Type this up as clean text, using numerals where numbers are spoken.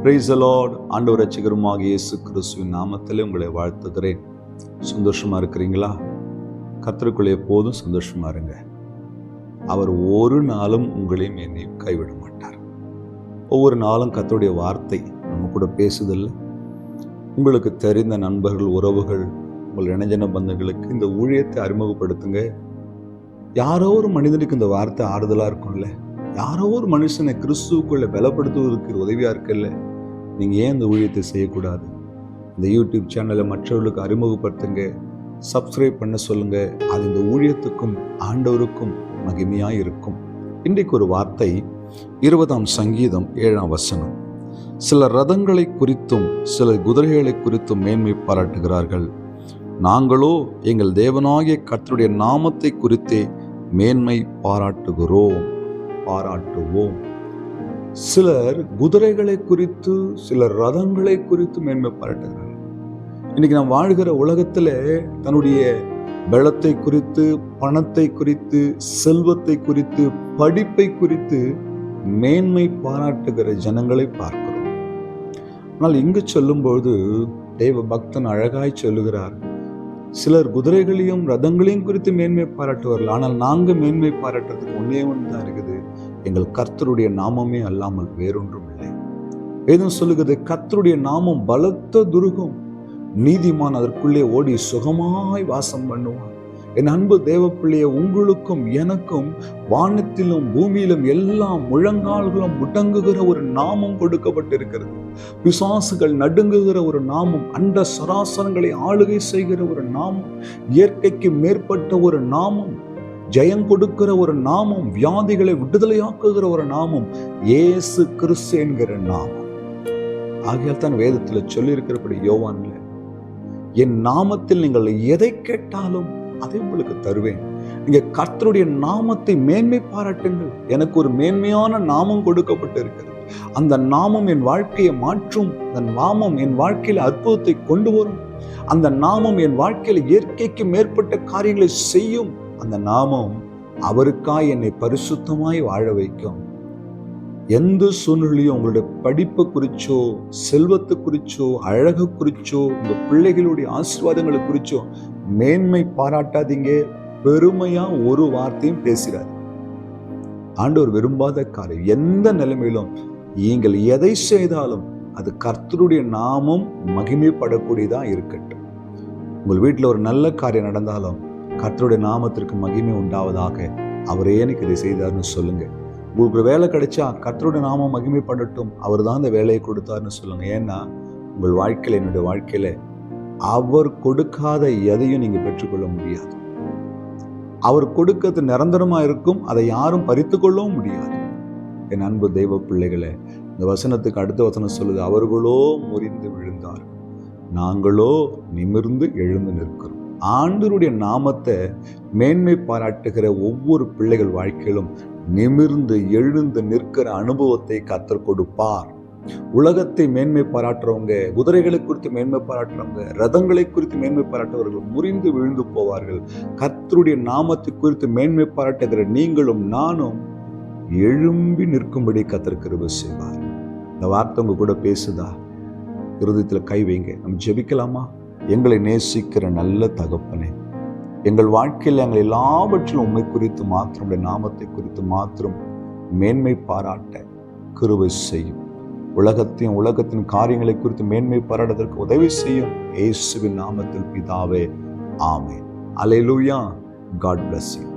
Praise the Lord. ஆண்டவர் ரட்சகருமாகிய இயேசு கிறிஸ்துவின் நாமத்திலே உங்களை வாழ்த்துகிறேன். சந்தோஷமா இருக்கிறீங்களா? கர்த்தருக்குள்ளே எப்போதும் சந்தோஷமா இருங்க. அவர் ஒரு நாளும் உங்களையும் என்னையும் கைவிட மாட்டார். ஒவ்வொரு நாளும் கர்த்தருடைய வார்த்தை நம்ம கூட பேசுதல்ல. உங்களுக்கு தெரிந்த நண்பர்கள், உறவுகள், உங்கள் இணைஞ்சன பந்தங்களுக்கு இந்த ஊழியத்தை அறிமுகப்படுத்துங்க. யாரோ ஒரு மனிதனுக்கு இந்த வார்த்தை ஆறுதலா இருக்கும்ல, யாரோ ஒரு மனுஷனை கிறிஸ்துவுக்குள்ள பலப்படுத்துவதற்கு உதவியா இருக்குல்ல. நீங்க ஏன் இந்த ஊழியத்தை செய்யக்கூடாது? இந்த யூடியூப் சேனலை மற்றவர்களுக்கு அறிமுகப்படுத்துங்க, சப்ஸ்கிரைப் பண்ண சொல்லுங்க. அது இந்த ஊழியத்துக்கும் ஆண்டவருக்கும் மகிமையா இருக்கும். இன்றைக்கு ஒரு வார்த்தை 20ஆம் சங்கீதம் 7ஆம் வசனம். சில ரதங்களை குறித்தும் சில குதிரைகளை குறித்தும் மேன்மை பாராட்டுகிறார்கள், நாங்களோ எங்கள் தேவனாகிய கர்த்தருடைய நாமத்தை குறித்தே மேன்மை பாராட்டுவோம். சிலர் குதிரைகளை குறித்து, சிலர் ரதங்களை குறித்து மேன்மை பாராட்டுகிறார்கள். இன்னைக்கு நாம் வாழ்கிற உலகத்துல தன்னுடைய பலத்தை குறித்து, பணத்தை குறித்து, செல்வத்தை குறித்து, படிப்பை குறித்து மேன்மை பாராட்டுகிற ஜனங்களை பார்க்கிறோம். ஆனால் இங்கு சொல்லும்போது தேவ பக்தன் அழகாய் சொல்லுகிறார், சிலர் குதிரைகளையும் ரதங்களையும் குறித்து மேன்மை பாராட்டுவார்கள், ஆனால் நாங்க மேன்மை பாராட்டுறதுக்கு ஒன்னே ஒன்று தான் இருக்குது, எங்கள் கர்த்தருடைய நாமமே அல்லாமல் வேறொன்றும் இல்லை. வேதம் சொல்லுகிறது, கர்த்தருடைய நாமம் பலத்த துருகம், நீதிமான் அதற்குள்ளே ஓடி சுகமாய் வாசம் பண்ணுவான். என் அன்பு தேவ பிள்ளைய, உங்களுக்கும் எனக்கும் வானத்திலும் பூமியிலும் எல்லாம் முழங்கால்களும் முடங்குகிற ஒரு நாமம் கொடுக்கப்பட்டிருக்கிறது. பிசாசுகள் நடுங்குகிற ஒரு நாமம், அண்ட சராசரங்களை ஆளுகை செய்கிற ஒரு நாமம், இயற்கைக்கு மேற்பட்ட ஒரு நாமம், ஜெயம் கொடுக்கிற ஒரு நாமம், வியாதிகளை விடுதலையாக்குகிற ஒரு நாமம், இயேசு கிறிஸ்து என்கிற நாமம். ஆகையால் தான் வேதத்துல சொல்லி இருக்கிறபடி யோவான்ல, என் நாமத்தில் நீங்கள் எதை கேட்டாலும் அதை உங்களுக்கு தருவேன். நீங்க கர்த்தருடைய நாமத்தை மேன்மை பாராட்டுங்கள். எனக்கு ஒரு மேன்மையான நாமம் கொடுக்கப்பட்டு இருக்கிறது. அந்த நாமம் என் வாழ்க்கையை மாற்றும். அந்த நாமம் என் வாழ்க்கையில அற்புதத்தை கொண்டு வரும். அந்த நாமம் என் வாழ்க்கையில இயற்கைக்கு மேற்பட்ட காரியங்களை செய்யும். அந்த நாமம் அவருக்காய் என்னை பரிசுத்தமாய் வாழ வைக்கும். எந்த சூழ்நிலையும் உங்களுடைய படிப்பை குறிச்சோ, செல்வத்தை குறிச்சோ, அழகு குறிச்சோ, உங்க பிள்ளைகளுடைய ஆசீர்வாதங்களை குறிச்சோ மேன்மை பாராட்டாதீங்க. பெருமையா ஒரு வார்த்தையும் பேசுறாரு. ஆண்டவர் விரும்பாத காரியம். எந்த நிலைமையிலும் நீங்கள் எதை செய்தாலும் அது கர்த்தருடைய நாமம் மகிமைப்படக்கூடியதா இருக்கட்டும். உங்கள் வீட்டில் ஒரு நல்ல காரியம் நடந்தாலும் கர்த்தருடைய நாமத்திற்கு மகிமை உண்டாவதாக, அவரே எனக்கு இதை செய்தார்னு சொல்லுங்க. உங்களுக்கு வேலை கிடைச்சா கர்த்தருடைய நாமம் மகிமைப்படட்டும், அவர் தான் அந்த வேலையை கொடுத்தாருன்னு சொல்லுங்க. ஏன்னா உங்கள் வாழ்க்கையில, என்னுடைய வாழ்க்கையில அவர் கொடுக்காத எதையும் நீங்க பெற்றுக்கொள்ள முடியாது. அவர் கொடுக்கிறது நிரந்தரமா இருக்கும், அதை யாரும் பறித்து கொள்ளவும் முடியாது. என் அன்பு தெய்வ பிள்ளைகளே, இந்த வசனத்துக்கு அடுத்த வசனம் சொல்லுது, அவர்களோ முறிந்து விழுந்தார், நாங்களோ நிமிர்ந்து எழுந்து நிற்கிறோம். ஆண்டவருடைய நாமத்தை மேன்மை பாராட்டுகிற ஒவ்வொரு பிள்ளைகள் வாழ்க்கையிலும் நிமிர்ந்து எழுந்து நிற்கிற அனுபவத்தை கர்த்தர் கொடுப்பார். உலகத்தை மேன்மை பாராட்டுறவங்க, குதிரைகளை குறித்து மேன்மை பாராட்டுறவங்க, ரதங்களை குறித்து மேன்மை பாராட்டுவர்கள் முறிந்து விழுந்து போவார்கள். கர்த்தருடைய நாமத்தை குறித்து மேன்மை பாராட்டுகிற நீங்களும் நானும் எழும்பி நிற்கும்படி கர்த்தர் கிருபை செய்வார். இந்த வார்த்தை உங்க கூட பேசுதா? இருதயத்துல கை வைங்க. நம்ம ஜெபிக்கலாமா? எங்களை நேசிக்கிற நல்ல தகப்பனே, எங்கள் வாழ்க்கையில் எங்கள் எல்லாவற்றிலும் உண்மை குறித்து மாத்திரம், உடைய நாமத்தை குறித்து மாத்திரம் மேன்மை பாராட்ட கிருபை செய்யும். உலகத்தின் காரியங்களை குறித்து மேன்மை பாராட்டுவதற்கு உதவி செய்யும். இயேசுவின் நாமத்தில் பிதாவே, ஆமென். அல்லேலூயா. God bless you.